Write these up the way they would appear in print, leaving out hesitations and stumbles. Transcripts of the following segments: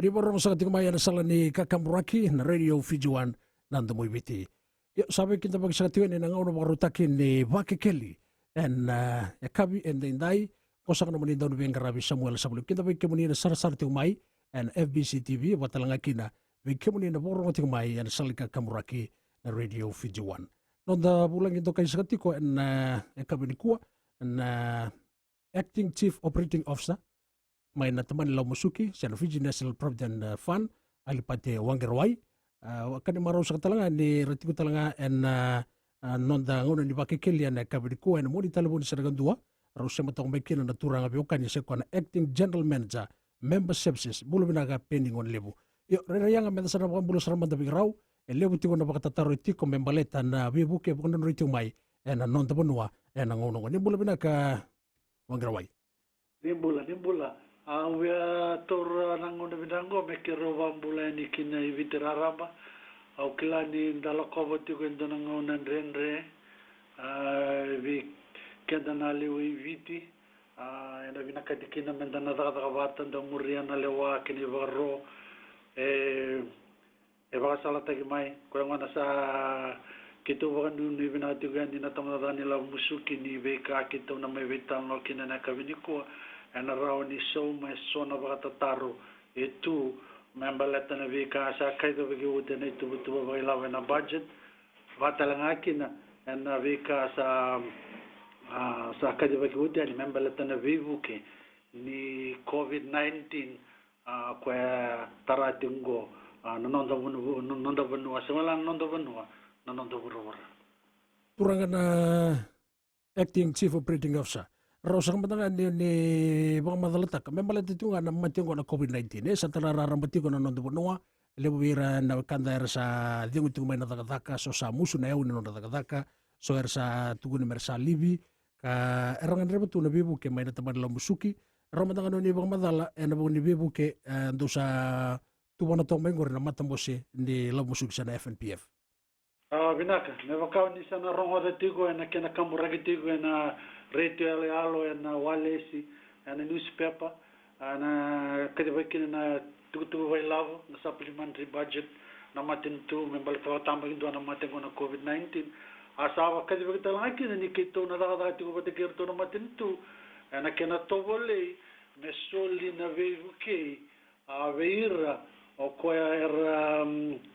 Riborong sa kating maya na sala ni Kakamuraki na Radio Fijuan nanda mo ibiti. Sabi kita pag sa katiwan na nga marutakin ni Vakekeli and Ekabi and Inday kosa ka naman daw ni Garabi Samuel Sabulip. Kita pag kemuni na sarasar ting may and FBC TV watalanga kina pag kemuni na borong ting may and sala Kakamuraki na Radio Fijuan. Nonda bulang ito kay sa katiko and Ekabi ni Kuwa and Acting Chief Operating Officer may nataman nila musuki sa Fiji National Provident Fund alipate Waqaraiwai kani maraw sa talanga ni ratiko talanga en nonda ngono ni Vakekeli na kabidiko en mo di talabon sa gandua raw sa matong may kina naturanga bi okanya sa kona Acting General Manager Member Services bulo binaga pending on lebu yo rerayanga men sa nabang bulo sa ramanda bi raw e lebu tiko na bakatataro tiko membaleta na bibuke bukan rito mai en nonda bonua en ngono ni bulo binaga Waqaraiwai nimbula Awia tor nangon bidango mekiro wambula ni kina vitiraraba au kilani dalakova tiko ndonango nandrenre vi kedana lewi viti ena vinakatikina mendana daga nda muriana lewa kini varro e vagasala tagi mai kurangana sa kito vagandu ni vinatiga ni natamada la musuki ni veka kito na me vitano kina na kaviniko ana rao ni so mai sona vakatataru e tu membaleta na vika sa kaito viki ute na itu butu vailava na budget vatalanga kina ana vika sa kaito viki ute ni membaleta na vivuke ni COVID-19 kwa taratingo nonda vanu asemala nonda vanu nonda vuruvura turangana Acting Chief Operating Officer Rosang matanga ni bang madalatak membalat itu nga na matingo na COVID-19 sa tarararam matingo na nondo noa lebira na kanda sa dingo tu may natakataka so sa musu na yaw na natakataka so sa tugun mersa libi ka erangan reba tu na bibu ke may nataman la musuki ramatanga no ni bang madala na bang ni bibu ke do sa tuwa na tong mengor na matambose ni la musuki sa na FNPF binaka nevakau ni sana rongo da tigo na kena kamuragi tigo na radio alo na walesi na newspaper na kadibakina na tutu vai lavo na supplementary budget na matintu membal tamba indo na matengo na COVID-19 asawa kadibakita laki ni kito na daga tigo batikirto na matintu na kena tovole mesoli na vevuke aveira o koya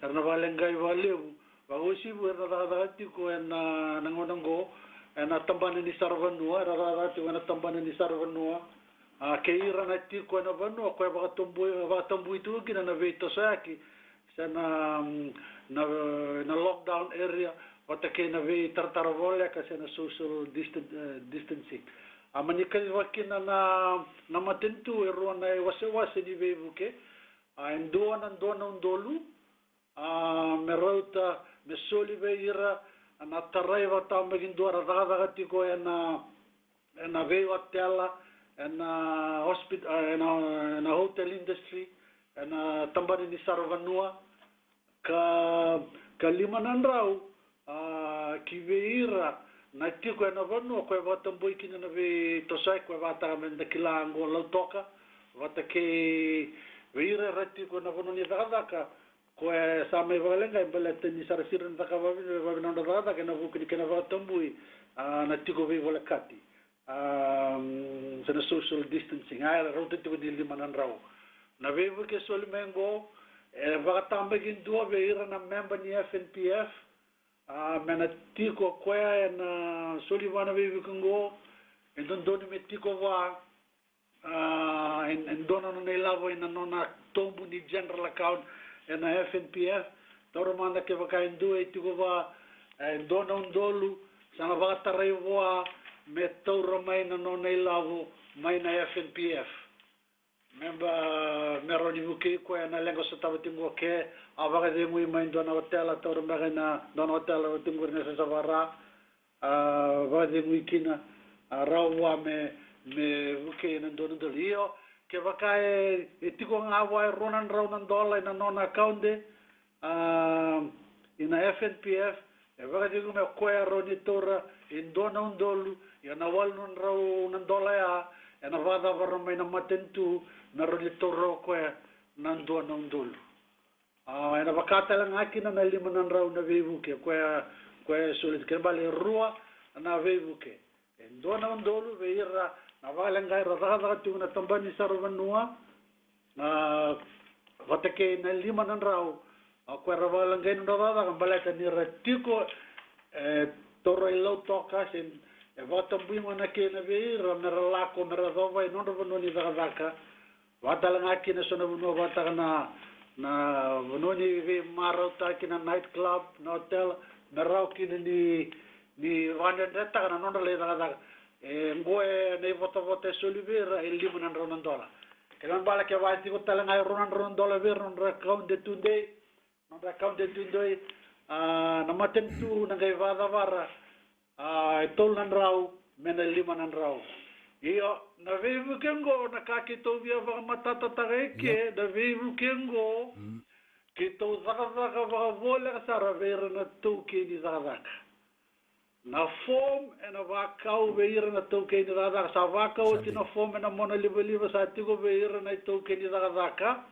na valengai valeu Bagusi buat rata-rata tiko na nangonango na tambanan ni sarvanua rata-rata tiko na tambanan ni sarvanua keira na tiko na vanua ko bakatombu itu kina na veto saki sa na lockdown area watake na ve tartaravole ka sa na social distancing amanikal wakina na matentu erona wase ni vevuke ndona ndolu merauta mesoli veira na taraiva tambagin dora daga tiko na veiwa tela na hospital na hotel industry na tambani ni sarvanua ka limanan rau ki veira na tiko na vanua ko vatambo ikina na ve tosai ko vata menda kilango lautoka vata ke veira ratiko na vanua ni daga ko sa me valenga imbalete ni sarasiran takavavi vavinonda dada kana vukini kana vatambui na tiko ve volakati sana social distancing ai rauta tiko di limanan rau na ve vuke solmengo vakatamba kin dua veira na member ni FNPF mena tiko koya na solivana ve vukengo endon doni me tiko va endona no nelavo ina nona tombu ni general account na FNPF tormanda ke vakain due tiko va dona undolu sana vakataraivoa me taura mai na nona ilavo mai na FNPF memba meroni vuke ko na lengo sa tawatingo ke avaka de ngui mai dona hotel taura mai na dona hotel tingur na sa vara va de ngui kina rawa me vuke na dona dolio ke vakai tiko ngawa ronan ronan dola na nona account ina FNPF vaka digo me koya ronitora in dona undolu ya na wal non raw nan dola ya na vada varro mai na matentu na ronitora koya nandua na undulu. Ena wakatala ngakina na 5 rau na veivuke, koe sulit kembali rua na veivuke. Ndua na undulu veira na wale ngai radaka tu na tambani sarvanua, Vakekeli na 5 rau, koe wale ngai na radaka baleta ni ratiko toro ilau toka sin e vata buima na kena veira mera lako mera dova non vanoni radaka. Vata ngaki na sona vanua vata na vanoni ve marauta kina night club na hotel merau kina ni vanda deta na non le radaka. Ngoe nei vota solivera e 5 rau na dola. Kelan bala ke vati ko tala ngai $100 ver non account de tunde non account de tunde na matentu na ngai vada vara tol nan rau mena 5 rau. Iyo na vevu kengo na kaki to via va matata tareke na vevu kengo ke to zaka va vola sara ver na to ke di zaka. Na form en vakau veira na toke ni zaka sa vakau ti na form na mona liva sa tigo veira na toke ni zaka.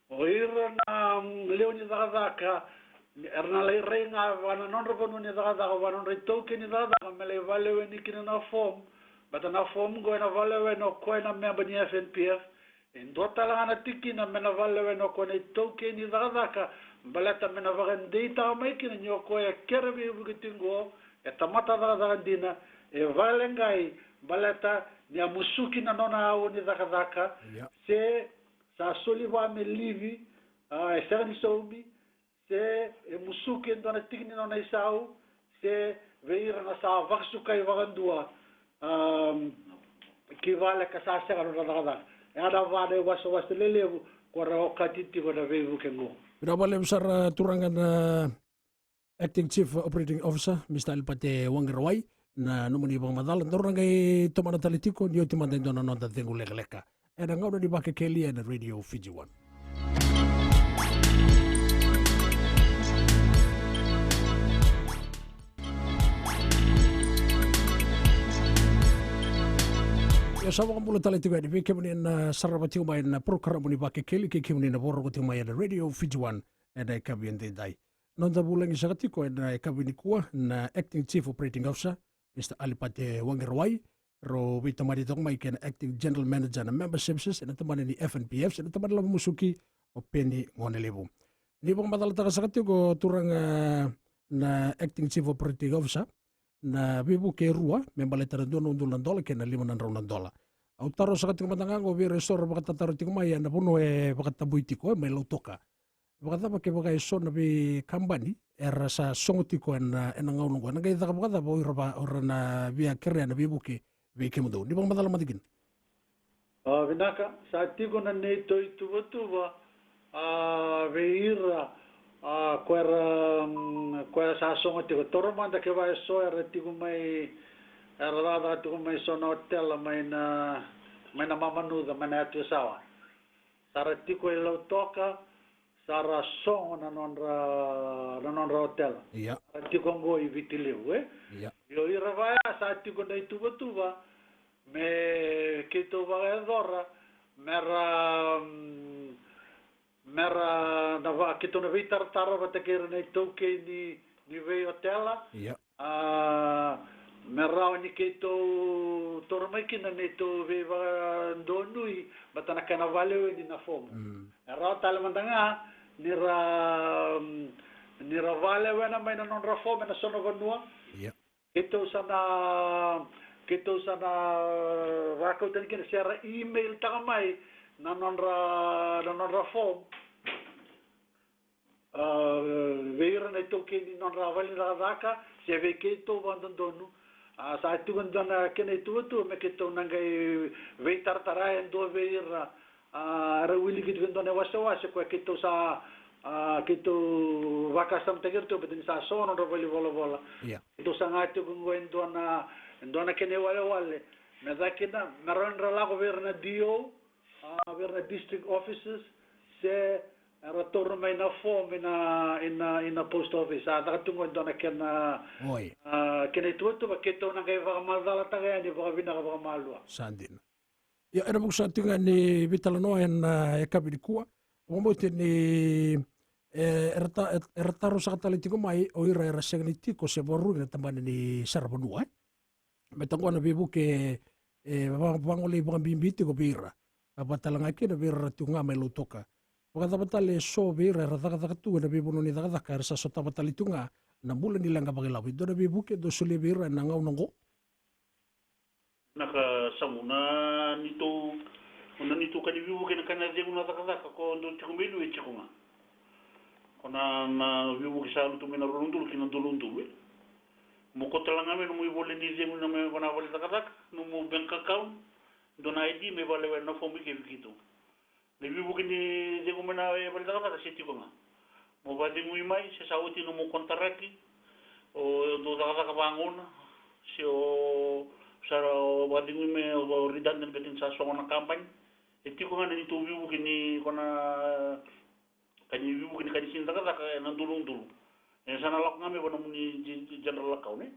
Veira na leoni zaka erna le renga wana non rono ni zaka wana re toke ni zaka mele vale ni kina na form bata na form go na vale no ko na member ni FNPF en dotala na tiki na mena vale no ko ni toke ni zaka balata mena vagandi ta mai kina nyoko ya kerbe bugitingo e tamata da dina e vale ngai balata ni amusuki na nona au ni zaka se sa soliva me livi e serni soumi se e musuki ndona tigni nona isau se veira na sa vaksuka i vagandua ki vale ka sa sera no da e ada vale waso lelevu ko ra katiti ko da vevu kengo ira vale usar turanga Acting Chief Operating Officer, Mr. Alipate Waqaraiwai, na numuni bang madala, ndorangai tomana talitiko, ni otimanda indona nonda tengu leka. Ena ngauna ni Vakekeli and Radio Fiji 1. Ya sawa kamula talitiko ya divi kemuni na sarabati umay na prokaramu ni Vakekeli, kemuni na boroguti umay na Radio Fiji 1, ena ikabi ende dai. Nonda bulangi sakatiko na ikabinikua na Acting Chief Operating Officer, Mr. Alipate Waqaraiwai, ro vita maritong mai ken Acting General Manager na Member Services, na tamani ni FNPF, na tamani lang musuki o Penny Ngonelebu. Ni bang madalataka sakatiko turang na Acting Chief Operating Officer, na bibu ke rua, membaleta na doon $1 ken na $500. Autaro sakatiko matangango, vi restore bakatataro tiko mai, na puno bakatabuitiko, may lautoka. Bakata pa ke baka iso na bi kambani era sa songotiko na ngaulong ko nagay taka bakata bo ora na via kere na bibuki vi kemudo ni bang madala matigin vinaka sa tiko na neto tuwa veira kwera sa songotiko toro manda ke ba iso era tiko mai era rada tiko mai so na hotel mai na mamanuda mai na atu sawa sara tiko ilo toka Sara song na nonra hotel. Iya. Tiko ngo i vitileu Iya. Yo iravaya sa tiko na tuba me kito vagadora mera na va kito na vitar tara vatakera na toke ni ve hotel. Iya. Mera ni kito tormaki na neto ve va ndonui batana kana valeu ni na fom. Era talamandanga nira vale wena mai na non rafo na sono vanua Ito sana rako tani kena share email takamai na non rafo veira na ito kini non ravali radaka se ve kito vandondonu sa itu gandana kena itu me kito nangai veitar tarai ndo veira rawili gitu gandana wasa ko kito sa kito vakasam tegirto betin sa sono ravali vola itu sangat itu gunguen dona kene wale me zakina maron ralago verna dio verna district offices se ratorno mai na form in a post office ada tungo dona kena kene tuto ba keto na kai va maldala taga ni va vina va malua sandin Ya era buksa tinga ni vitala no en e kabirikua. Mo te ni era taro sa katali tiko mai o ira era segni tiko se boru na tamani ni sarabonua. Me tango na bibu ke vangole bang bimbiti ko bira. Abatalanga ke na bira tunga me lo toka. Wakata batale so bira era taka tu na bibu no ni taka era sa sota batali tunga na mula ni langa bagilawi. Do na bibu ke do sule bira na ngau nongo. Naka samuna nito una nito kani viu ke kana de una taka ko ndo tikumelu e tikuma. Kona na viu ke salu tu mena rundul kina dolundul. Mo ko talanga me no mo vole ni de una me kona vole taka no mo bank account dona ID me vale na fomi ke vikito. Le viu ke ni de kuma na e vole taka se tikuma. Mo va de muy mai se sauti no mo kontaraki o do taka bangona se o sara wadingu me o ridan den betin sa sona campagne e tiko ngana ni to vivu kini kona kani vivu kini kani sinda ka na dulung e sana lak ngame bona muni general lakaw ne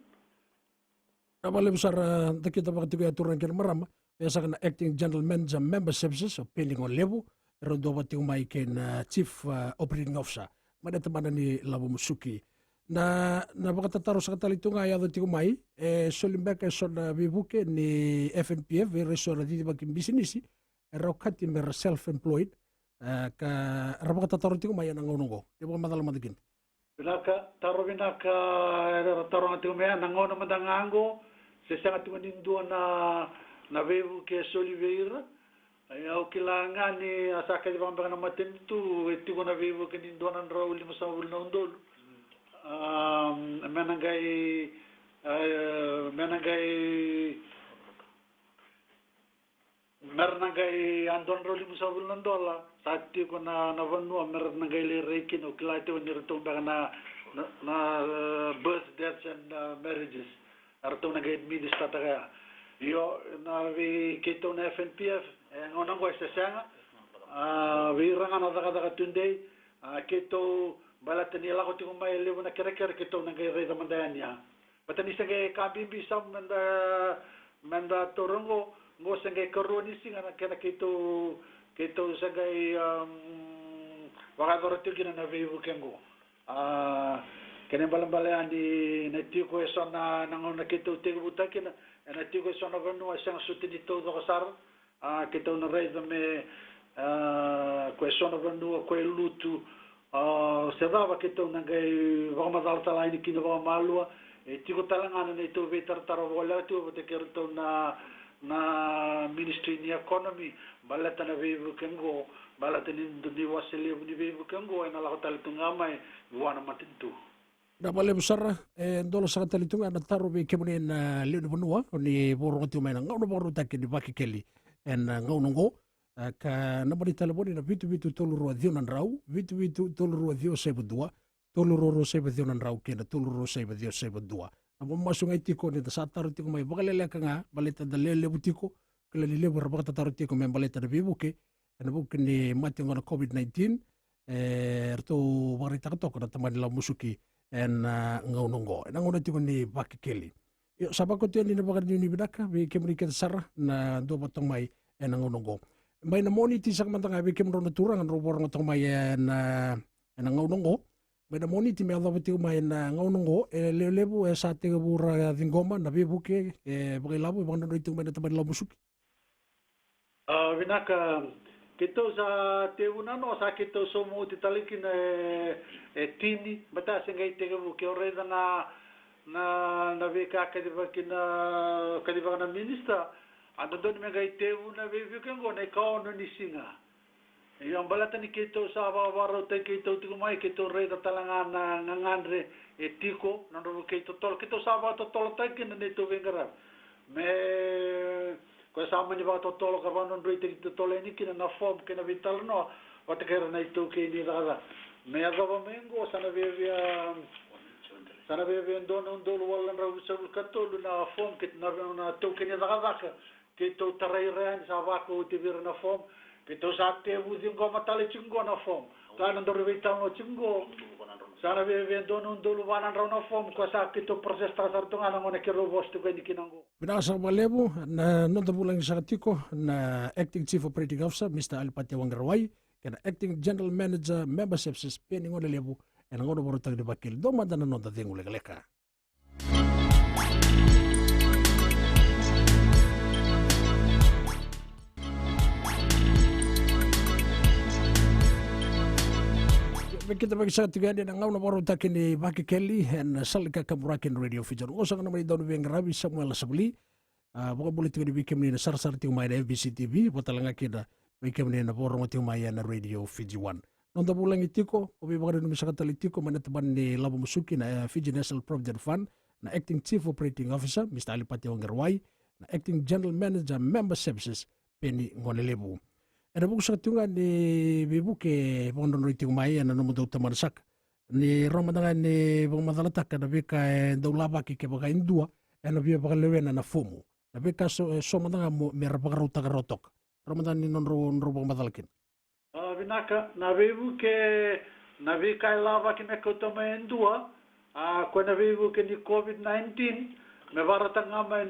Abale besar kita bakti ko aturan ker marama pesa kana acting general manager membership so pending on level rondo bati umai ken chief operating officer mana temana ni labu musuki na bakatataro sa katalitunga ya doti umai solimbeka son bibuke ni FNPF reso na diti bakin business rokati mer self employed ka rabakatataro ti umai na ngonongo di ba madala madikin Binaka taro binaka taro ngati umai na ngono madangango se sanga tumanindu na vevu ke Soliveira o kilangani asaka di bambang na matentu etiko na vevu ke ninduan raul lima sawul na undol Mernagai andon roli musabul nandola tati ko na vanua mernagai le reikin o kilate on nirto na birth deaths and marriages arto na gate midis tataga yo na vi kito na FNPF ngona ko sa sanga vi ranga na daga tunde kito balatani la ko tingo mai levo na kere kito na gai reda mandania patani sege kabimbi sam manda torongo ngo sege koroni singa na kena kito sege wakagoro tigina na vivu kengo kene balambalean di na tiko sona na kito tigo butakina na tiko sona vanu sang sutini to do kasar kito na reda me ko sona vanu ko lutu se dava que estão na gai vamos dar tala ini kino vamos malua e tiko talangana nei to vetar taro vola tu te quero to na ministry ni economy balata na vevu kengo balata ni ndi wasele ni vevu kengo na la hotel tunga mai wana matintu na bale besar ndolo sa katalitunga na taro be kemune na leo bonua ni borong tu mai na ngau no boru takini Vakekeli en ngau nongo ka nambari telefoni na vitu tolu rua dio nan rau vitu tolu rua dio sebe dua tolu rua sebe dio nan rau kena tolu rua sebe dio sebe dua na mamasung ai tiko ni sa taru tiko mai bagalele ka nga baleta da lele butiko kala ni lebo rabata taru tiko mai baleta da bibuke na buke ni mati ngona COVID-19 erto warita kato na tamani la musuki en ngau nongo na ngona tiko ni Vakekeli yo sabako tio ni bagar ni bidaka be kemri ke sara na do batong mai en ngau nongo mai na moni ti sak mantanga be kem ro turang ro borong tong mai na ngau nongo mai na moni ti me ado beti mai na ngau nongo le lebu sa te bura dingoma na be buke bagi labu bang no itu mai na tamai labu suki vinaka kito sa te una no sa kito so mo ti talikin tini bata sengai te buke ore na be ka ka di bakina minister ando don me gai te una vevu kengo ne kao no ni singa yang balata ni kito sa waro te kito tiko mai kito re da talanga ngandre etiko no ro kito tol kito sa ba to tol ta kin ne to vengara me ko sa mani ba to tol ka ba no ro te kito tol ni kin na form kin na vital no o te kera na to ke ni da me aga ba mengo sana vevia dono wala ra sa katol na form kit na to kin da kito tarai sa wako te vir na form kito sa te uzi ngo matale chingo na form kana ndo revita no chingo sana ve dono ndolo wana rona form ko sa kito proses tasar tunga ngone kero bostu ko dikinango Binasa Malebu na nonta bulang sa tiko na Acting Chief Operating Officer Mr. Alipati Waqaraiwai kana Acting General Manager Membership Suspending ngone lebu en ngono boro tag de bakil do madana nonta tengu leka. Kita bagi sa tiga dia ngau na boro takin ni Vakekeli en salika kamurakin radio feature. Osa kana mali dawn beng rabi Samuel Sabuli. Bukan boleh tiga di bikin ni sar-sar tiu mai FBC TV botalanga kita bikin ni na boro tiu mai na radio Fiji 1. Nonta bulang itiko obi bagari numi sakatali tiko mana teban ni labu musuki na Fiji National Provident Fund na Acting Chief Operating Officer Mr. Alipati Waqaraiwai na Acting General Manager Member Services Penny Ngonelebu. Ada buku sa tunga ni bibu ke pondon riti umai ana no mudo tamarsak ni romadangan ni bong madalatak na bika daw labaki ke baka indua ana bia baka lewen na fumu na bika so madanga mo mer baka ruta rotok romadan ni non bong madalakin vinaka na bibu ke na bika lava ki me kotoma indua ko na bibu ke ni COVID-19 me barata ngama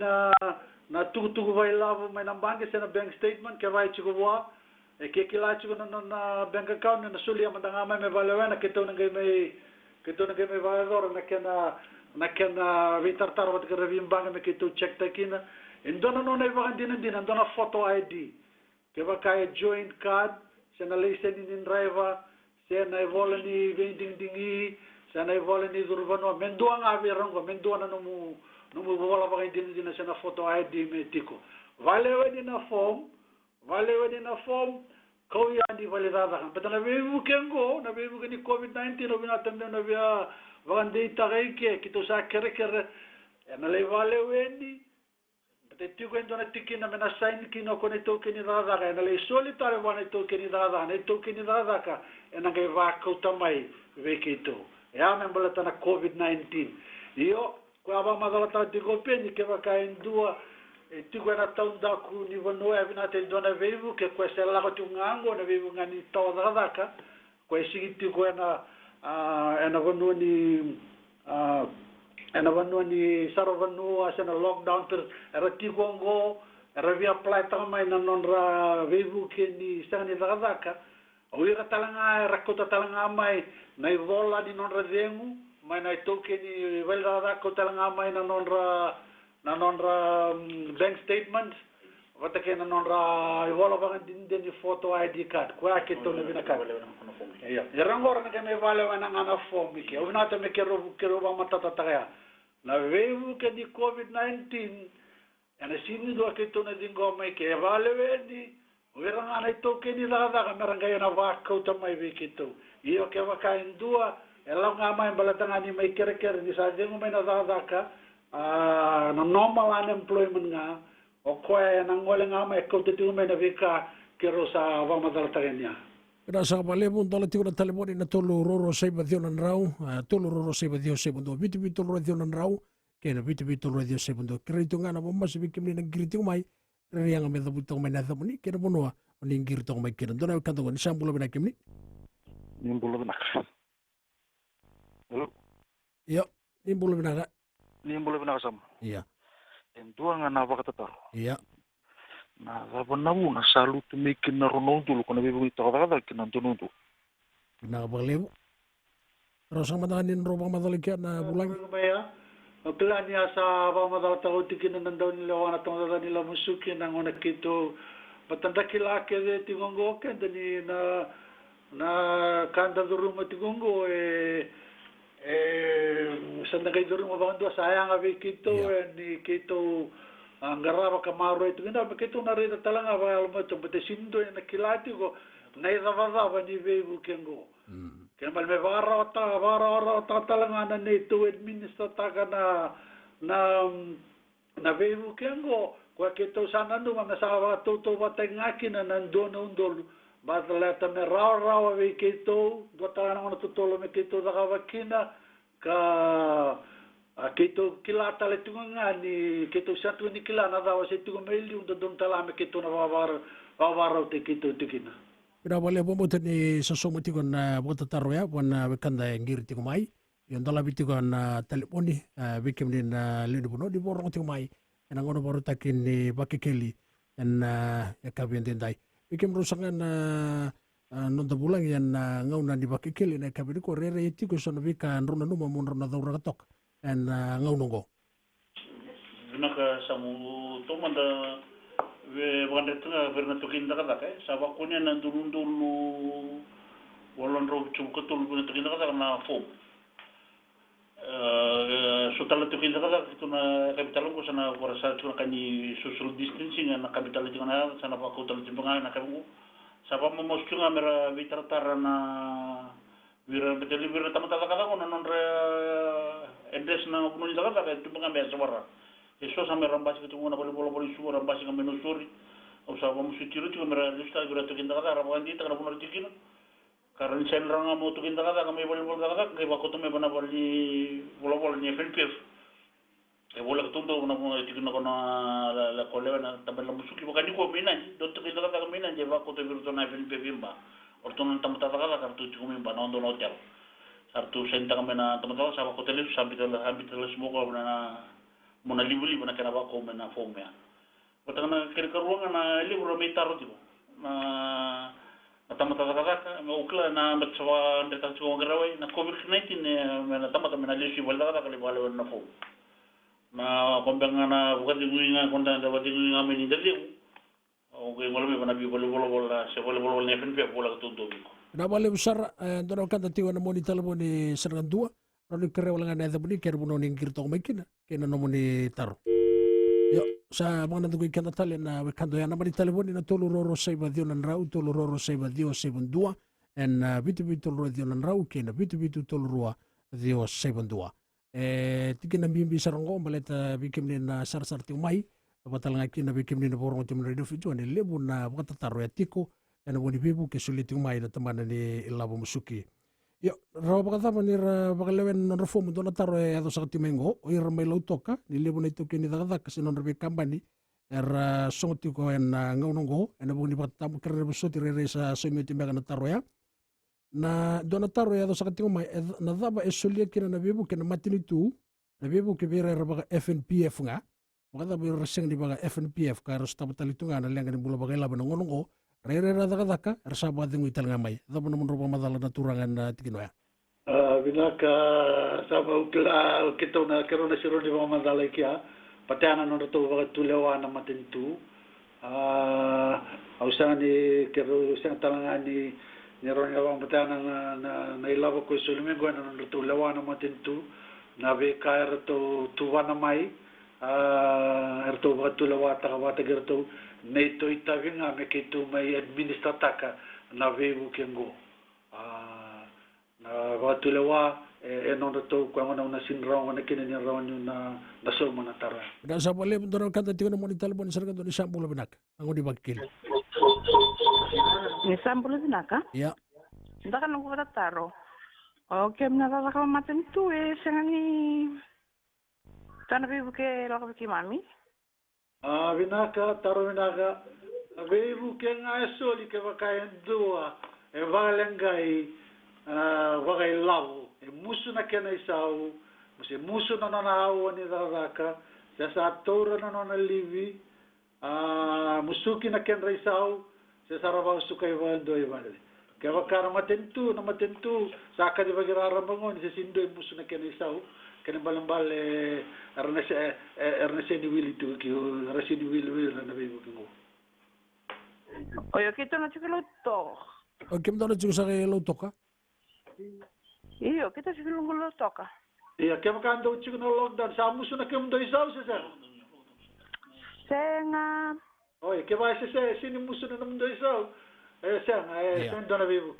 na tugu vai lava mai na bank sa bank statement ke vai chikuwa e ke kila chuko na bank account na suli amandanga mai me valewena ke to ngai mai valor na kena vitartar wat ke revim bang me ke to check takina indona no nei vagan din indona photo ID ke va kai joint card sena license in driver sena volani vending dingi sena volani durvano mendua nga virango mendua na no mu vola vagan din sena photo ID me tiko valewena form kau ya di validada kan petana bebu kengo na bebu ni COVID-19 no bina tambe na bia vagan data ke kito sa kere na le valeweni pete tiko endona tikina mena sign kino kone to kini dada ka na le solitare wana to kini dada ka ena ke va kauta mai vekito ya membala tana COVID-19 io kwa ba madala ta tiko peni ke va kain dua tiko na taunda ku ni vano e vina te dona vevu ke ko se la ko tungango na vevu ngani to daka ko sigi tiko na vano ni saro vano asena lockdown per era tiko ngo era via apply ta mai na nonra vevu ke ni sani daka o ira talanga rakota talanga mai na vola ni nonra demu mai na toke ni velda daka talanga mai na nonra bank statement wata ke na nonra ivola bangan din photo ID card kwa ke to na bina card ya rangor na ke me vale wana ngana form ke una ta me kero ba matata ta na vevu ke di COVID-19 ana sini do ke to na dingo mai ke vale wedi ora ngana to ke ni da meranga na va ko ta mai ve ke to io ke va ka indua ela ngama balatanga ni mai kere ni sa jengo mai na da ka na normal unemployment nga o koe na ngole nga mai ko te tume na vika ke rosa va madar tagenia ina sa malebu ndola tiko na telefoni na tolu roro seiba dio nan rau tolu roro seiba dio sebundo bitu roro dio nan rau ke na bitu roro dio sebundo kreito nga na bomba sibi kimni na grito mai rianga me da buto mai na thamuni ke na bonua o ni ngirto mai ke ndona kanto ni sambulo bina kimni nimbulo bina yo nimbulo bina nimbulo bina sam iya endua nga na vakatata iya na vabonabu na salutu mekin na ronaldo ko na bibu ito kada kin antunutu na balebu rosang madanin robang madalikia na bulang ya o plani asa va madal ta utikin na ndaw ni lawana to da ni la musuki na ngona kito patanda kila ke de tingongo ke ni na kanda duruma tingongo sanda kay duruma ba ndo sayang abi kito ni kito angaraba kamaro itu kina kito na reda talanga ba almo to bete sindo na kilati ko nay zavava ba ni vebu kengo kemal me vara talanga na neto administrator taka na vebu kengo ko kito sana no na sa to batengaki na nandono ndol badaleta me raw ve kito botana na tutolo me kito da vakina ka kito kilata le tunga ni kito satu ni kila na da wase tunga meli unda don tala me kito na vavara te kito tikina Pinawale mo ni sa somo tikon na bota taro ya wana wekanda ngiri tiko mai. Yon dala bitiko na teleponi bikim ni na lini puno di borong tiko mai. Ena ngono baru takin ni Vakekeli en ya kabian dendai. Bikim rusangan nonta bulang yan ngauna di Vakekeli na kabiri ko rere itiko sana bika runa numa mun runa daura katok en ngaunongo. Naka samu tomanda wanda tanga verna tokin daga daga saba kunya na dulu walon ro chumkatul buna tokin daga na fo sotala tokin daga daga tuna kapital ko sana warasa tuna kani social distancing na kapital tuna sana pa ko tal timbanga na kamu saba mo moschunga mera vitratar na vira beteli vira tamata daga ko non re address na bunyi daga daga timbanga be sawara eso sa meron basi kita muna bolo suara basi kami nusuri au sa vamos sutiru tu mera lista gura tu kinda kada rabu andi takana punar tikina karena sen ranga mo tu kinda kada kami bolo kada ke bako tu me bana boli bolo ni FNPF e bola que tundo una tikina kona la koleva na tabela musuki bakani ko mina do tu kinda kada mina je bako tu virtu na FNPF imba orton tamata kada kartu tu imba no do hotel sartu senta kami na tamata sa bako tele habital semua na mona libu na kena bako mena fomea watana kere karuanga na libro me taro tipo na tamata daga me ukla na metsawa ndeta tsuwa Waqaraiwai na COVID-19 na tamata mena lesi wala daga kali wala na fo na kombanga na bukati nguinga konda da wati nguinga me ni dadi o ke ngolo me bana bi bolo se bolo ne FNPF bola tundo biko na bale besar dono kanta tiwa na moni talaboni serang dua Roni kere wala nga buni kere buno ning kirto makina kena no moni taro. Yo sa mga nandugo ikanta tali na wekando ya namani taliboni na tolu roro sa ibadio nan rau tolu roro sa ibadio sa ibandua en bitu roro dio nan rau kena bitu tolu rua dio sa ibandua. Tikin na bimbi sarongo baleta bikim ni na sar ting mai batal nga kina bikim ni na borong tim radio video ni lebu na bata taro ya tiko en woni bibu ke sulit ting mai na tamana ni ilabo musuki. Yo, rawa pakatama ni pakalewen non reform dona taro e ado sakati mengo o ira mai lautoka ni lebu na itoki ni daga kasi non rabe kambani songoti ko en ngaunongo en abu ni pakatama kere busoti rere sa soimio timega na taro ya na dona taro e ado sakati ngomai na daba e solia kina na bebu kena matini tu na bebu ke bera rabaga FNPF nga pakatama ira seng di baga FNPF ka ros tapatalitu nga na lenga ni bula baga ilaba na ngonongo rere daka rasa badingu ital ngamai da pun menroba madala naturangan tikinoya binaka sama ukla kita na kerona siro di madala kia patana no to baga tulewa na matentu ausani kero sang talangani nyeronya bang patana na ilabo ko sulime go na no tulewa na matentu na be kair to tuwana mai erto baga tulewa ta wata gerto nei to itavinga me ke tu mai administrataka na vebu kengo na watulewa e non to kwa na sinrong na kinani ron na so mana tara da sa pale ndoro kanta tiko mo ni talbon sarga do ni sambulo benak ngo di Vakekeli ni sambulo benaka ya ndaka no ko taro o ke mna da ka maten tu e sengani tan vebu ke lo ke mami vinaka taro vinaka vebu ke nga soli ke vakaen dua e valengai vagai lavu e musu na kena isau musu na au ni daraka se sa tora na livi musuki na ken isau se sarava sukai vando e vale ke vakara matentu sa ka di bagira rambangon se sindo musu na kena isau kena balambal ernese ni wili tu ki rasini wili na bebu ko oyo kito na chikilo to o kim dona chiku sa ke lautoka iyo kita chikilo ngolo toka iya ke makando chiku no lockdown sa musu na kem do isau se senga oy ke vai se sini musu na do isau sen dona bebu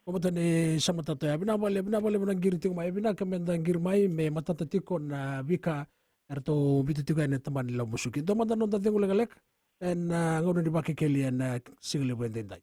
Como tani sama tata ya bina bale bina giri tiko mai bina kamenda giri mai me matata tiko na vika erto bitu tiko ene tamani la musuki. Do mata non tati ngule galek en ngono di Vakekeli en single bendendai.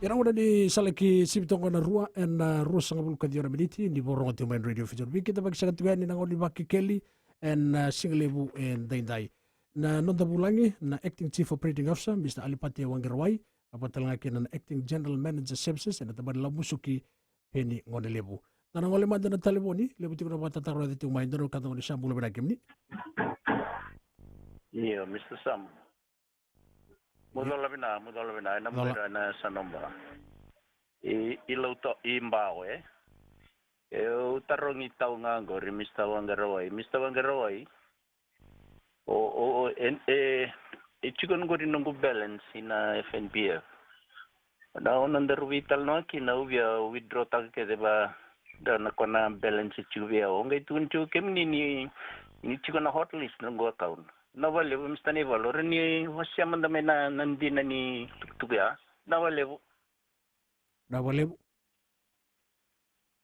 Ira ora ni salaki sibtongo na rua en rua sanga bulu kadiora miniti ni borongo te main radio future. Kita bagi sangat tuan ni nangoni Vakekeli en singlebu en daindai. Na nonda bulangi na acting chief operating officer Mr. Alipati Waqaraiwai apatalanga kina na acting general manager services en tabad la musuki peni ngone lebu. Na ngole manda na taleboni lebu tikuna batataro de tu main dono katong ni sambulu benakimni. Iya, Mr. Sam. Mudola bina, namura na sanomba. Ilauto imbao tarongi tau ngangori Mr. Waqaraiwai. Mr. Waqaraiwai. Chikon gori nungu balance ina FNPF. Na onandar vital no kina ubia withdraw tak ke deba dana kona balance chuvia. Ongai tunchu kemni ni chikona hot list nungu account. Nawalebu Mr. Nival, ni wasya mandamena nandina ni tuktuga. Nawalebu.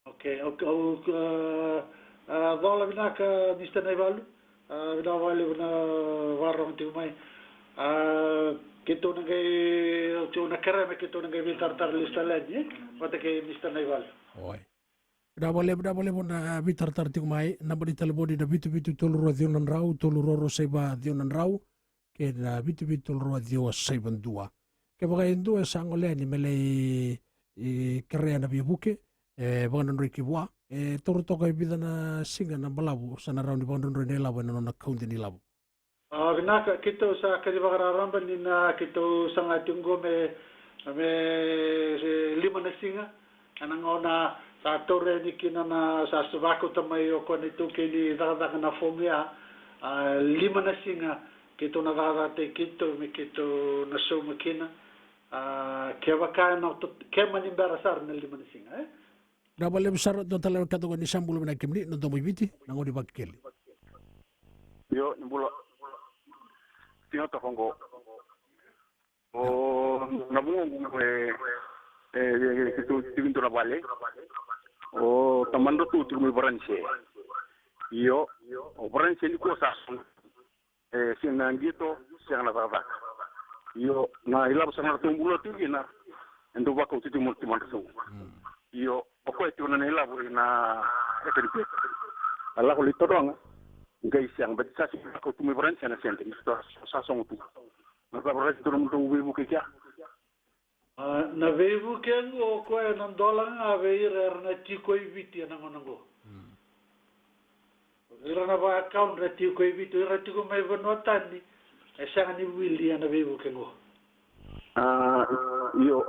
Okay. Wala binaka Mr. Nival. Nawalebu na warong tumay. Kito nangay chuna karame kito nangay bitar lista lagi. Mata kay Mr. Nival. Oi. Dabalebu na bitar tumay na bali taleboni na bitu toluro dionan rau toluro saiba dionan rau ke na bitu toluro dio saiban dua. Ke bagai dua sangole ni mele karea na bibuke bangan riki bua toru toka ibida na singa na balabu sana rau ni bangan rene labu na na kaunti ni labu. Binaka kito sa kadibagararamba ni na kito sanga tunggo me lima na singa anangona sa tore ni kina na sa subako tamay o ko nito kini dagdag na fomia lima na singa kito na dagate kito mi kito na so makina kaya kaya na kaya manimbarasar na lima na singa Dabale besar do tala kato ni sambulu na kimni no do biti na ngodi Vakekeli. Yo nimbulo tinga to kongo nabungu kitu tivinto na vale tamando tu turmi branche yo branche ni ko sa sinangito siang na baba yo na ilab sana tumbulo tigina ndo bako titu mo timanto yo ko itu na ilab na FNPF ala ko lito dong ngai siang bet sa ko turmi branche na sente sto sa songu tu na baba tu mo tu wibu kya na vevu kengo ko na dolang aveir na tiko ibiti na ngongo ira na ba account na tiko ibiti ira tiko mai bonotani esa ni wili na vevu kengo yo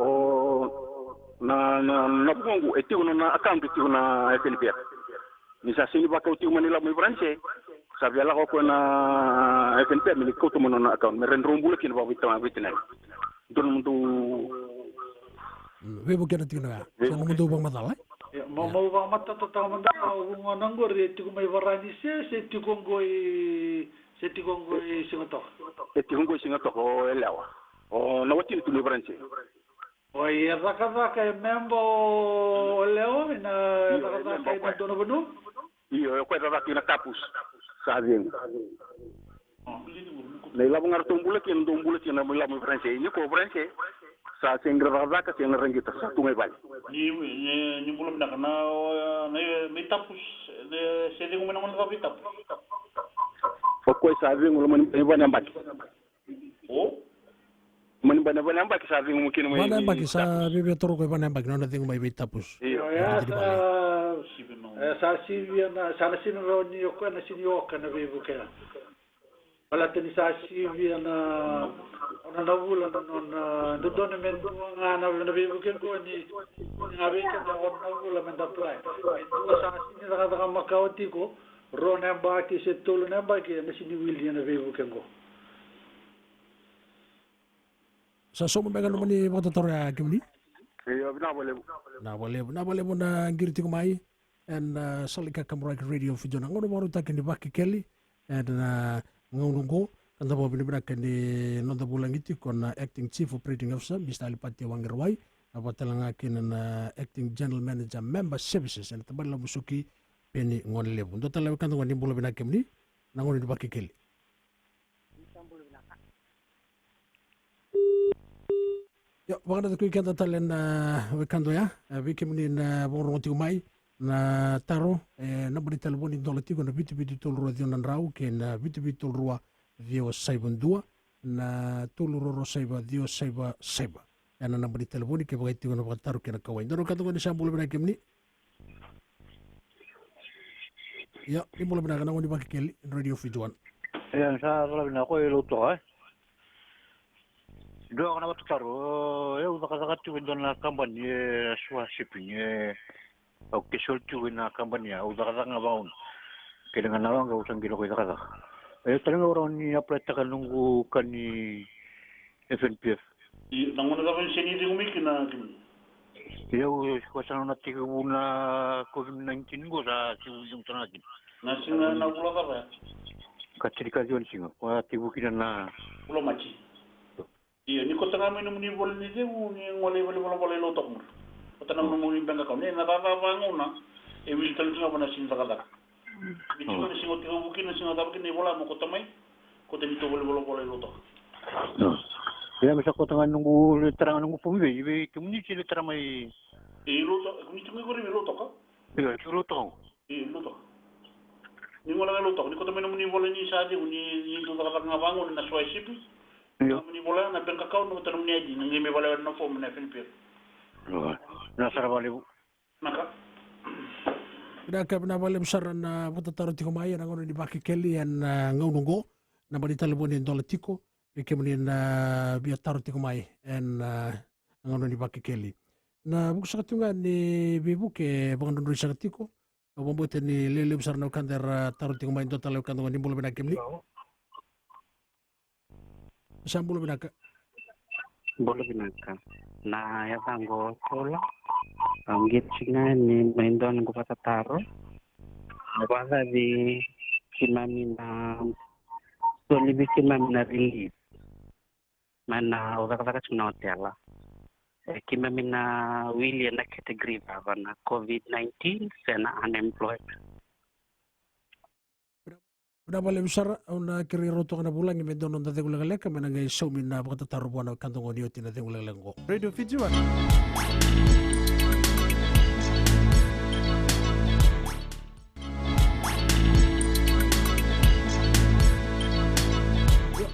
na bongo etiko na account etiko na FNPF ni sa sini ba ko tiko manila mo branche sa biala ko na FNPF ni ko to mo na account me ren rumbulo kin ba bitina don mundo Webo kena tingna. Sana mundo bang matalai. Ya mau bang mata to tamanda nangor tiko mai varani se tiko ngoi singato. Tiko ngoi singato ko elawa. Na wati tu ni branche. Oi raka membo leo na raka na dono bonu. Iyo ko raka na kapus. Sabing. Leila bungar tumbule kin na mula mo branche ni ko branche. Sa sengra raka sen rangita sa tungai bali ni bulum na may tapos se de ngumena ngona tapos ko sa vi ngul man bana mbaki man bana mbaki sa vi ngum kin mo bana mbaki sa bebe toro ko bana mbaki no tingo mai tapus sa si na sa sin roni ko na sin yo kana be buka wala tani sa si na na wula na dodone men nga na be buken ko ni ngabe ka na wula men da play ito sa sin daga makawti ko rona ba ki se tolo na ba ki na sin wili na be buken ko sa somo mega no mani bota torya kimni na boleh na ngirti ko mai and salika kamera radio fujona ngono baru takini Vakekeli and ngurungo kanta bo binibra kani nonda bulangiti kon acting chief operating officer Mr. Alipati Waqaraiwai apatalanga kina acting general manager member services and tabala musuki peni ngone lebu ndo tala kanta ngoni bulo binakemni nangoni Vakekeli Yo, waka na kui kanta talen we kando ya, wiki muni na wongrongo tiku mai, na taro, na bari talaboni dola tiku na vitu tolrua dio nan rau, ke na vitu tolrua dio saibandua, na tolroro saiba dio saiba. Yana na bari talaboni ke wakai tiku na wakataru ke na kawai. Ndono kato ni sambulu bina kemni. Ya, ni mula bina kana wani Vakekeli, Radio Fijuan. Ya, sa wala bina ko iluto ay. Do kana wataro, udah kata tu na kampanye swasipnya. Oke, soltu na kampanye, udah kata ngabaun. Kaya nga nawang usang gilo ko kata. Talaga orang ni apply ta nunggu kan ni FNPF. Nang mana dapat sini di umi kena. Ya, kuasa na tiga bulan COVID-19 ko sa yung tanagin. Nasi na ulah apa? Katrika jual singa. Wah, tibu kira na. Ulah maci. Iya, ni kota kami ni boleh ni je, ni boleh lotok mur. Kota kami ni bangga kau ni, nada bangun na. Emil terus ngapa nasi nak kata. Itu ni singo tiga bukin nasi ngata bukin ni bola mau kota mai. Kota itu boleh lotok. Ya, masa kota nunggu terang nunggu pemilik, ibu kemuni cili terang mai. Lotok, kami cuma kau ni lotok ka? Iya, lotok. Lotok. Ni bola lotok, ni kota ni boleh ni sahaja, ni itu kata ngabangun na swipe. Ni bola na bangka kau no tanam ni aji, ni me bola na form na FNPF. Na sarabali. Maka. Pinaka pinabali besar na watataro tiko mai na ngono ni Vakekeli yan ngaunungo na bali talaboni dola tiko. Kemudian biar taruh tiko mai en ngono ni Vakekeli. Na buku sakatunga ni bibu ke bangan dondori sakatiko. Membuat ni lele besar na kanter taruh tiko mai total lew kantongan ni bulu benak kemli. Isang bulu benak. Bulu benak. Na ya tanggo pola. Anggit singa ni maindon ko patataro. Wala di kimamina solibi kimamina relief. Mana udah cuma hotel. Kimamina William na kategori apa na COVID-19 sana unemployment. Udah balik besar una kiri roto kana bulan ni medon onda te gulaleka menangai somin na bakata tarubuana kantong audio tina te gulaleko. Radio Fijuan.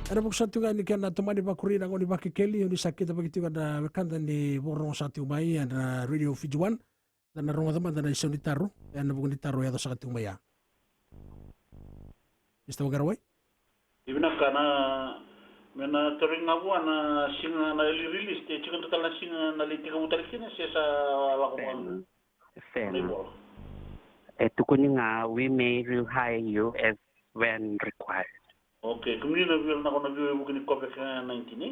Ada buku satu kan ni kena temani bakuri na ngoni Vakekeli ni sakit begitu kan kanda ni borong satu mai na Radio Fijuan dan rumah teman dan isu ditaruh dan buku ditaruh ya satu mai ya. Isto Waqaraiwai? Ibna kana mena tering ngabuan na singa na release te chikan total na singa na liti ka mutarikina siya sa lakuan. Sen. Ito kuninga we may hire you as when required. Okay, kemudian na ko na view bukin COVID-19 ni.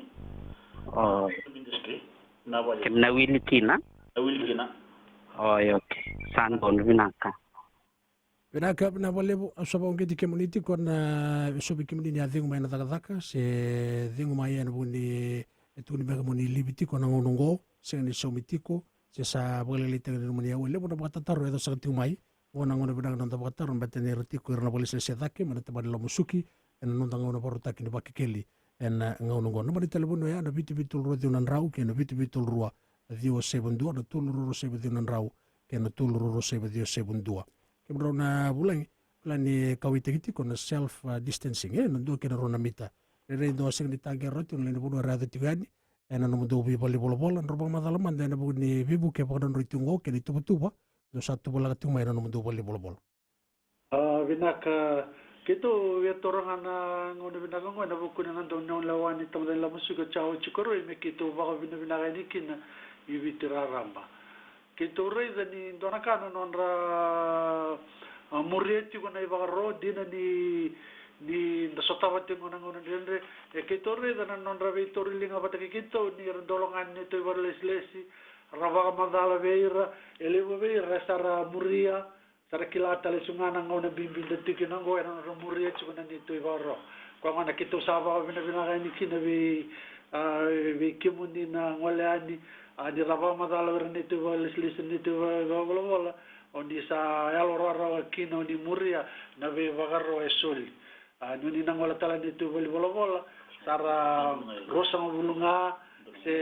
Oh. Industry. Na ba? Na wili kina? Na wili kina. Oh, okay. San bon binaka. Binaka na walebu asaba ngeti community kon sobi community ya dhingu mai na takataka se dhingu mai na buni etuni bega muni libiti kon ngonongo se ni somitiko se sa bolele tengene muni ya wale bona bakataru edo sakati mai ona ngono binaka nanda bakataru betene retiko irna polisi se dake mana tabali lo musuki en nonda ngono porotaki ni Vakekeli en ngono ngono mari telefono ya na bitu ro di unan rau ke na bitu ro dio 72 na tuluru ro 72 unan rau ke na tuluru ro 72 72 ke na bulan ni kawite kiti ko na self distancing nando ke na rona mita re do sing ni tagger ro tun ni buno rada tigani en no do bi boli bolo bolo ro ba madalaman na bu ni bibu ke pa ro tungo ke ni tuba do satu bola ka tumai no do boli bolo bolo Vinaka Kito torangan ngono binaka ngo na buku nang don non lawan ito den la musika chao chikoro me kito baka binaka ni kin ibitira ramba. Kito reza ni donaka non ra murieti ko na iba ro dina ni nasotawat yung ngono dinre e kito reza non ra vitori linga batake kito ni dolongan ni to ibarleslesi rava mandala veira elevo veira sara muria Sara kilata le sungana ngau na bimbing da tiki nango era na muria chuko na nito ibaro. Kwa ngana kito saba ko bina ni kina vi kimundi na ngoleani di raba madala vera nito leslis nito gola ondi sa yalo rara kina di muria na ve vagaro esoli. Nuni na ngola tala nito bola sara rosa ngulunga se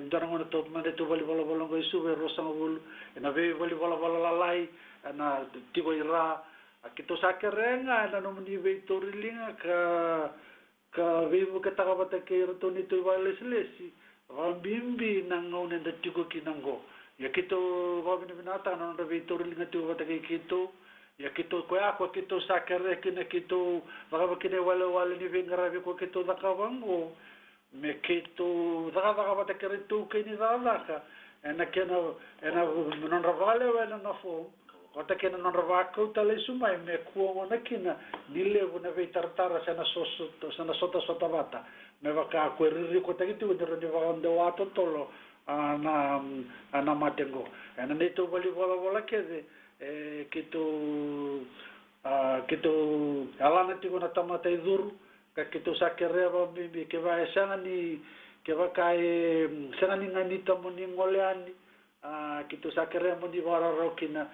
ndana to mande to vali vala vala ngai su ro sanga vul na ve vali vala vala lalai na tiko ira ki to sakerenga na no mni ve to rilinga ka vivo ke taka bata ke to ni to vale selesi bimbi na ngone da tiko kinango ya kito va bine binata na no ve to rilinga to bata ke kito ya kito ko ako kito sakere kina kito va kine wale ni vengara ve ko kito da kavango me kito da bata ke to ke ni da ka ena non ravale wala na fo kota kena non ravako tale sumai me kuongo na kina nile una ve tartara sana sota bata me vaka ko riri kota kitu de va ndo wato tolo ana matengo ena neto vali vola kede kito alana tiko na tamata iduru ka kito sakereva bibi ke va esani ke va kai sani ngani tamoni ngoleani kito sakere moni vara rokina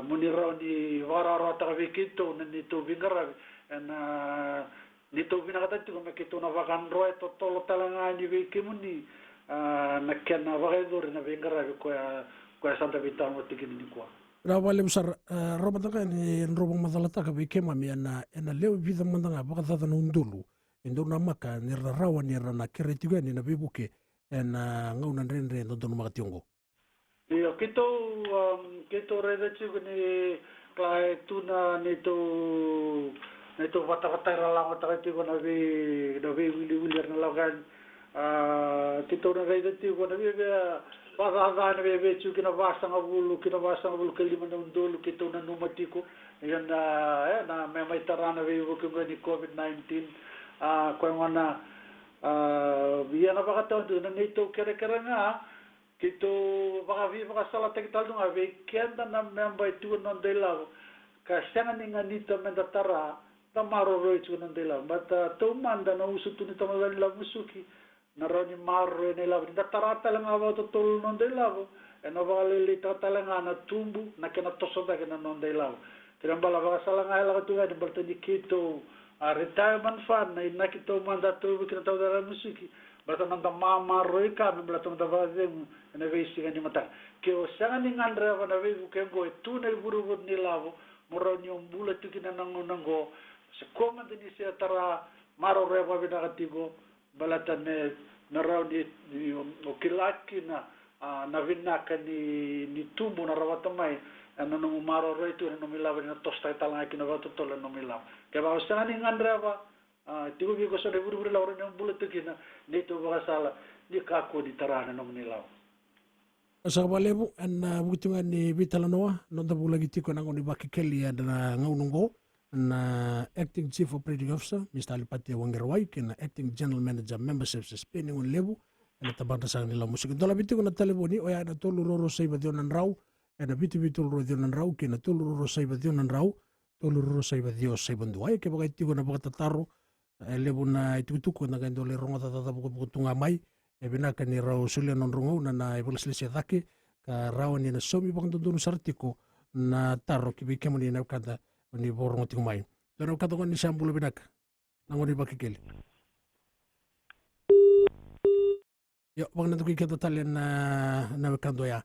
moni roni vara rota vikito ni to vingara na ni to vinagata tiko me kito na vakan roe to tolo talanga ni vikimuni na kena vaedur na vingara ko santa vita mo tikini ni kwa ra wale usar robataka ni robong madalata ka vikema mi na leo vida mandanga bakata na undulu indo na maka ni rawa ni rana keretiga ni na bibuke na ngauna rendre no dono magationgo iyo kito rede chigo ni klae tuna neto vata la ngota tigo na vi wili na lagan kito na rede chigo na vi Pasa na ve chu kina vasanga bulu kelima na undulu kito na numatiko yan na me mai tarana ve ko ni COVID-19 ko ngana biana baka to na nito kere nga kito baka vi baka sala tektal nga ve kenda na member tu non de la ka sanga ni nganito menda tara tamaro ro chu non de la bata to manda na usu tu ni tamala la musuki na roni marro ne la da tarata la ngava to tol non de la e no vale li tata la na tumbu na kena tosoda kena non de la tirambala baka sala nga la tu ga de bertani kito retirement fund na inakito mandato kina tau da musiki bata nanda mama roika me blato da vaze na vesi ni mata ke o sanga ni ngandra va na vevu ke go tu na buru bur ni lavo moroni ombula tu kina nango se koma de ni se tara maro reva vida gatigo balata ne na rauni o kilaki na vinaka ni tumbu na rawata mai ana no maro roito no milava na tosta itala ki na vato tole no milava ke ba usanga ni ngandrava tigo bi ko so de buru la oro no bulete kina ni to ba sala ni ka ko di tarana no milava sa balebu na butunga ni vitala noa no da bulagi tiko na ngoni Vakekeli na ngaunungo na acting chief operating officer Mr. Alipati Waqaraiwai kina acting general manager membership spending on lebu na tabanda sa nila musik dola bitiko na telefoni o ya na tolu roro sa iba dion rau na bitu ro dion rau kina tolu roro sa iba dion rau tolu roro sa iba dio sa iba duai ke bagai tiko na bagata taro lebu na itutuko na kendo le ronga tata buku tunga mai e bina ka ni rau sulia non rongo na e boleslesia dake ka rau ni na somi bang dondonu sartiko na taro ki bikemo ni na kanda ni borong ting mai pero kato ko ni sambulo binak nangoni Vakekeli yo bang nanto ki kata talian na kando ya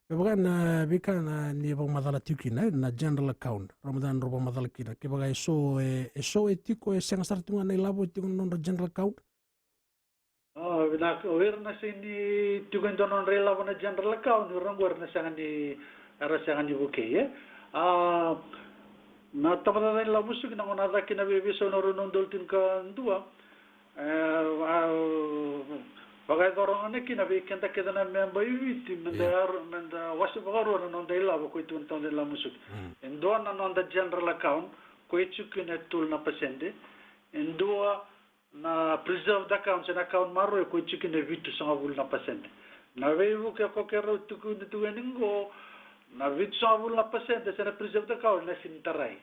baga na bika na ni bang madala tiki na general account ramadan roba madala kina ke baga so etiko e senga sartunga na labo tiko non general account binak werna sini tugan donon rela wana general account orang werna sangan ni arasangan ni buke ya na tamada la musik na ngona da kina bebe so no non doltin ka ndua bagai dorong ane kina be kenta keda na member yuiti menda wasu bagaro na non dai la ko itu ton de la musik endo na non da general account ko itu kina tul na pasende endo na preserved account na account maro ko itu kina vitu sanga bul na pasende na vevu ke ko kero tu ningo na vitsavul na pasente sa na preserve account na sintaray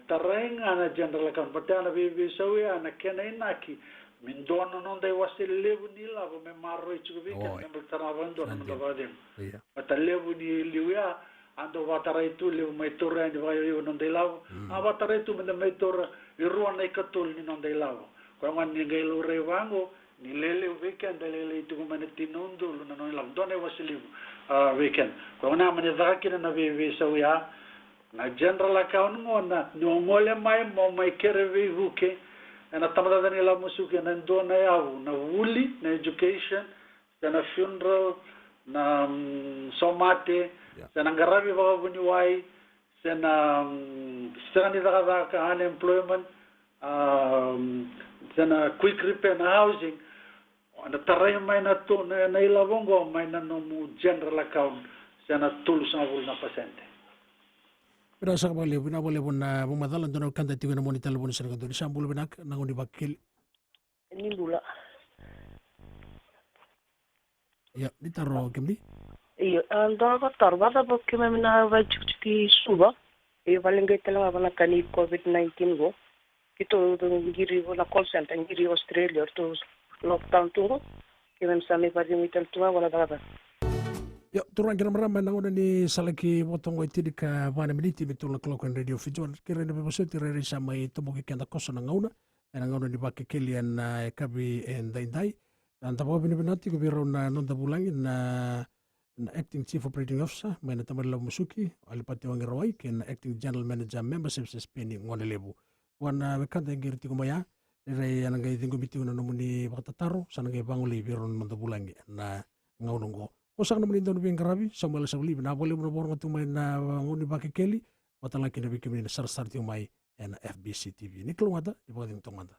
taray nga na general account pati na bibisawi na kena inaki mindono non dai wasil levu nila ko me marro ichubi kan me taravan do na davadem pata levu ni liwa ando wataray tu levu mai torre ni vayo non dai lav wataray tu me mai torre iruan na ikatul ni non dai lav ko man ni gelo rewango ni lele weekend lele tu mana tinundu na no la dona wasili weekend ko na mane zakina na we sawya na general account ngona no ngole mai mo mai kere we huke na tamada ni la musuke na dona yavu na wuli na education na funeral na somate na ngarabi ba buni wai sana sani ka unemployment sana quick repair na housing na taray may na to na ilabongo may na no general account sana tulus na bul na pasente. Pero sa kabali binabole na bumadalan doon kanta tigo na monitor bon sa kanto sa ambulo binak nanguni Vakekeli. Nindula. Ya, ditaro kemdi. Iyo, ando ko tarbada bokke na vachukti suba. Iyo balengay talaga na kani COVID-19 go. Ito ngiri na call center ngiri Australia to lockdown to. Kaya sa may pagimitan tuwa wala talaga. Ya, turang kira marama na una ni salaki botong wa tidi ka vana miniti betul clock on radio fijuan kira ni bebaso tira sa may tubuki kanda kosa na ngauna na ngauna ni Vakekeli na kabi and dai dan tapo binibinati ko biro na nonda bulangin na acting chief operating officer may na tamarila musuki alipati Waqaraiwai ken acting general manager membership spending ngone lebu wana bekanta ngirti ko maya re yang ngai tingo bitiu na nomuni bakatataro sana ngai banguli biro nonda bulangi na ngaunongo Osak naman ito nabing karabi, sa mga lasawli, binabali mo na borong at umay na nguni Vakekeli, watalaki na bikim na sarsarti umay na FBC TV. Niklong ata, di ba kating tong mata?